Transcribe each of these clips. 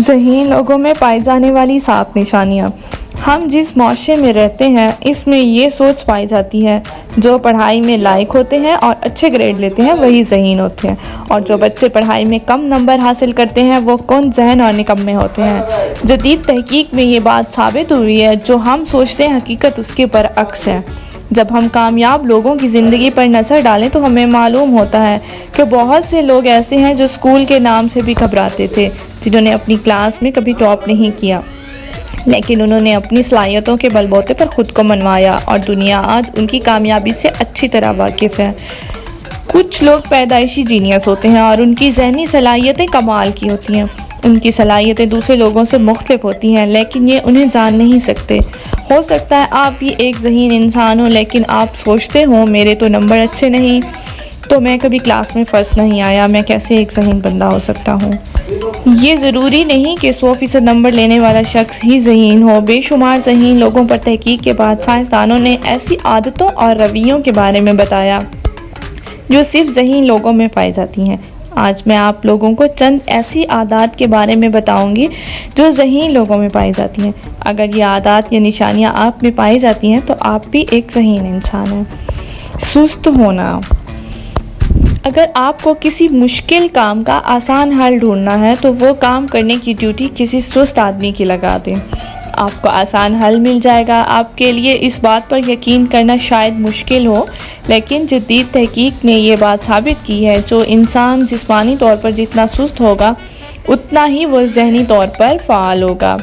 ذہین لوگوں میں پائی جانے والی 7 نشانیاں۔ ہم جس معاشرے میں رہتے ہیں اس میں یہ سوچ پائی جاتی ہے جو پڑھائی میں لائق ہوتے ہیں اور اچھے گریڈ لیتے ہیں وہی ذہین ہوتے ہیں، اور جو بچے پڑھائی میں کم نمبر حاصل کرتے ہیں وہ کون ذہن اور نکمے ہوتے ہیں۔ جدید تحقیق میں یہ بات ثابت ہوئی ہے، جو ہم سوچتے ہیں حقیقت اس کے برعکس ہے۔ جب ہم کامیاب لوگوں کی زندگی پر نظر ڈالیں تو ہمیں معلوم ہوتا ہے کہ بہت سے لوگ ایسے ہیں جو اسکول کے نام سے بھی گھبراتے تھے، جنہوں نے اپنی کلاس میں کبھی ٹاپ نہیں کیا، لیکن انہوں نے اپنی صلاحیتوں کے بل بوتے پر خود کو منوایا، اور دنیا آج ان کی کامیابی سے اچھی طرح واقف ہے۔ کچھ لوگ پیدائشی جینیس ہوتے ہیں اور ان کی ذہنی صلاحیتیں کمال کی ہوتی ہیں۔ ان کی صلاحیتیں دوسرے لوگوں سے مختلف ہوتی ہیں، لیکن یہ انہیں جان نہیں سکتے۔ ہو سکتا ہے آپ بھی ایک ذہین انسان ہو، لیکن آپ سوچتے ہو میرے تو نمبر اچھے نہیں، تو میں کبھی کلاس میں فرسٹ نہیں آیا، میں کیسے ایک ذہین بندہ ہو سکتا ہوں۔ یہ ضروری نہیں کہ 100% نمبر لینے والا شخص ہی ذہین ہو۔ بے شمار ذہین لوگوں پر تحقیق کے بعد سائنسدانوں نے ایسی عادتوں اور رویوں کے بارے میں بتایا جو صرف ذہین لوگوں میں پائی جاتی ہیں۔ آج میں آپ لوگوں کو چند ایسی عادات کے بارے میں بتاؤں گی جو ذہین لوگوں میں پائی جاتی ہیں۔ اگر یہ عادات یا نشانیاں آپ میں پائی جاتی ہیں تو آپ بھی ایک ذہین انسان ہیں۔ سست ہونا۔ اگر آپ کو کسی مشکل کام کا آسان حل ڈھونڈنا ہے تو وہ کام کرنے کی ڈیوٹی کسی سست آدمی کی لگا دیں۔ آپ کو آسان حل مل جائے گا۔ آپ کے لیے اس بات پر یقین کرنا شاید مشکل ہو، لیکن جدید تحقیق نے یہ بات ثابت کی ہے جو انسان جسمانی طور پر جتنا سست ہوگا اتنا ہی وہ ذہنی طور پر فعال ہوگا۔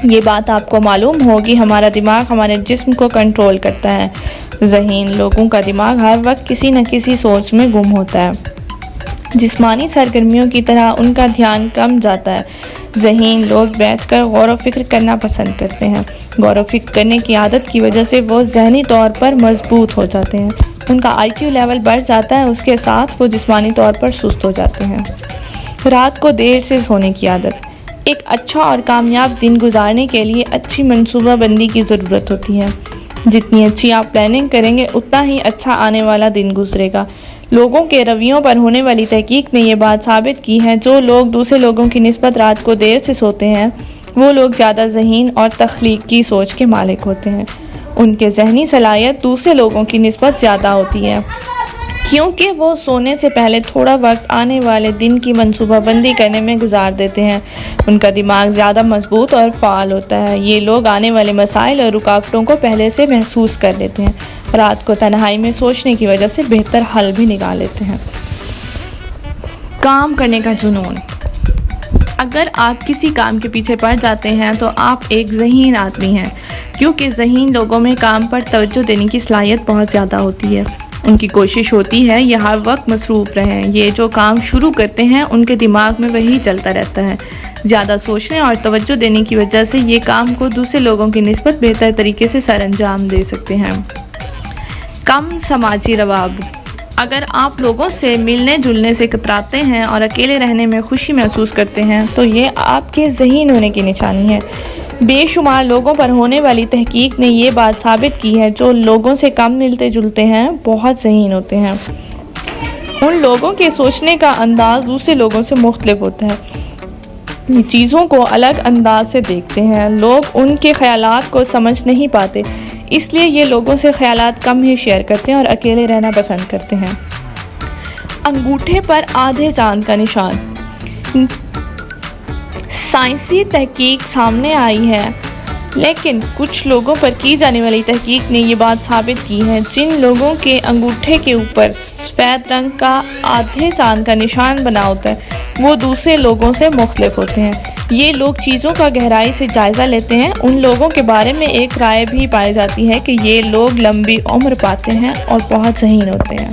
یہ بات آپ کو معلوم ہوگی، ہمارا دماغ ہمارے جسم کو کنٹرول کرتا ہے۔ ذہین لوگوں کا دماغ ہر وقت کسی نہ کسی سوچ میں گم ہوتا ہے۔ جسمانی سرگرمیوں کی طرح ان کا دھیان کم جاتا ہے۔ ذہین لوگ بیٹھ کر غور و فکر کرنا پسند کرتے ہیں۔ غور و فکر کرنے کی عادت کی وجہ سے وہ ذہنی طور پر مضبوط ہو جاتے ہیں۔ ان کا IQ لیول بڑھ جاتا ہے، اس کے ساتھ وہ جسمانی طور پر سست ہو جاتے ہیں۔ رات کو دیر سے سونے کی عادت۔ ایک اچھا اور کامیاب دن گزارنے کے لیے اچھی منصوبہ بندی کی ضرورت ہوتی ہے۔ جتنی اچھی آپ پلاننگ کریں گے اتنا ہی اچھا آنے والا دن گزرے گا۔ لوگوں کے رویوں پر ہونے والی تحقیق نے یہ بات ثابت کی ہے، جو لوگ دوسرے لوگوں کی نسبت رات کو دیر سے سوتے ہیں وہ لوگ زیادہ ذہین اور تخلیقی سوچ کے مالک ہوتے ہیں۔ ان کے ذہنی صلاحیت دوسرے لوگوں کی نسبت زیادہ ہوتی ہے، کیونکہ وہ سونے سے پہلے تھوڑا وقت آنے والے دن کی منصوبہ بندی کرنے میں گزار دیتے ہیں۔ ان کا دماغ زیادہ مضبوط اور فعال ہوتا ہے۔ یہ لوگ آنے والے مسائل اور رکاوٹوں کو پہلے سے محسوس کر لیتے ہیں۔ رات کو تنہائی میں سوچنے کی وجہ سے بہتر حل بھی نکال لیتے ہیں۔ کام کرنے کا جنون۔ اگر آپ کسی کام کے پیچھے پڑ جاتے ہیں تو آپ ایک ذہین آدمی ہیں، کیونکہ ذہین لوگوں میں کام پر توجہ دینے کی صلاحیت بہت زیادہ ہوتی ہے۔ ان کی کوشش ہوتی ہے یہ ہر وقت مصروف رہیں۔ یہ جو کام شروع کرتے ہیں ان کے دماغ میں وہی چلتا رہتا ہے۔ زیادہ سوچنے اور توجہ دینے کی وجہ سے یہ کام کو دوسرے لوگوں کی نسبت بہتر طریقے سے سر انجام دے سکتے ہیں۔ کم سماجی رواب۔ اگر آپ لوگوں سے ملنے جلنے سے کتراتے ہیں اور اکیلے رہنے میں خوشی محسوس کرتے ہیں تو یہ آپ کے ذہین ہونے کی نشانی ہے۔ بے شمار لوگوں پر ہونے والی تحقیق نے یہ بات ثابت کی ہے، جو لوگوں سے کم ملتے جلتے ہیں بہت ذہین ہوتے ہیں۔ ان لوگوں کے سوچنے کا انداز دوسرے لوگوں سے مختلف ہوتا ہے۔ یہ چیزوں کو الگ انداز سے دیکھتے ہیں۔ لوگ ان کے خیالات کو سمجھ نہیں پاتے، اس لیے یہ لوگوں سے خیالات کم ہی شیئر کرتے ہیں اور اکیلے رہنا پسند کرتے ہیں۔ انگوٹھے پر آدھے چاند کا نشان۔ سائنسی تحقیق سامنے آئی ہے، لیکن کچھ لوگوں پر کی جانے والی تحقیق نے یہ بات ثابت کی ہے، جن لوگوں کے انگوٹھے کے اوپر سفید رنگ کا آدھے چاند کا نشان بنا ہوتا ہے وہ دوسرے لوگوں سے مختلف ہوتے ہیں۔ یہ لوگ چیزوں کا گہرائی سے جائزہ لیتے ہیں۔ ان لوگوں کے بارے میں ایک رائے بھی پائی جاتی ہے کہ یہ لوگ لمبی عمر پاتے ہیں اور بہت ذہین ہوتے ہیں۔